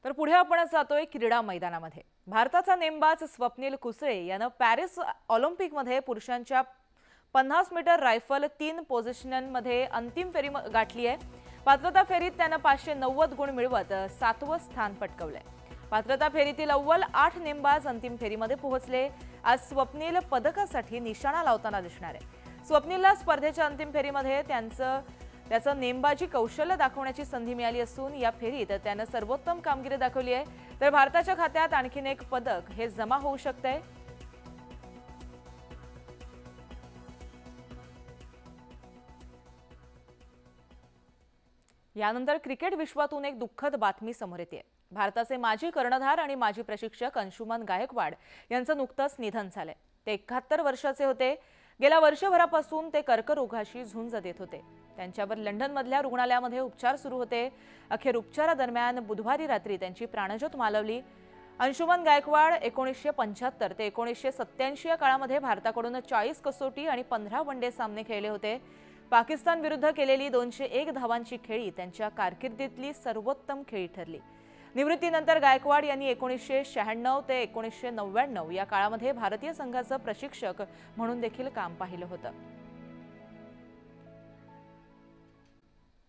तर पुढे आपण जातोय क्रीडा मैदानामध्ये। भारताचा नेमबाज स्वप्नील कुसळे यानं पॅरिस ऑलिम्पिकमध्ये पुरुषांच्या 50 मीटर रायफल 3 पोझिशनमध्ये अंतिम फेरी गाठली आहे। पात्रता फेरीत त्यानं 590 गुण मिळवत 7वं स्थान पटकावलंय। पात्रता फेरीतील अव्वल 8 नेमबाज अंतिम फेरीमध्ये पोहोचले। आज स्वप्नील पदकासाठी निशाणा लावताना दिसणार आहे। स्वप्नीलला स्पर्धेच्या अंतिम फेरीमध्ये त्याचं नेमबाजी कौशल्य दाखवण्याची संधी मिळाली असून या फेरीत त्यानं सर्वोत्तम कामगिरी दाखवली आहे। तर भारताच्या खात्यात आणखीन एक पदक हे जमा होऊ शकते। यानंतर क्रिकेट विश्वातून एक दुःखद बातमी समोर येते। भारताचे माजी कर्णधार आणि माजी प्रशिक्षक अंशुमन गायकवाड यांचं नुकतंच निधन झालंय। ते 71 वर्षाचे होते। गेल्या वर्षभरापासून ते कर्करोगाशी झुंज देत होते। त्यांच्यावर लंडनमधल्या रुग्णालयामध्ये उपचार सुरू होते। अखेर उपचारादरम्यान बुधवारी रात्री त्यांची प्राणज्योत मालवली। अंशुमन गायकवाड 1975 ते 1987 या काळामध्ये भारताकडून 40 कसोटी आणि 15 वनडे सामने खेळले होते। पाकिस्तान विरुद्ध केलेली 201 धावांची खेळी त्यांच्या कारकिर्दीतली सर्वोत्तम खेळी ठरली। निवृत्तीनंतर गायकवाड यांनी 1996 ते 1999 या काळामध्ये भारतीय संघाचं प्रशिक्षक म्हणून देखील काम पाहिलं होतं।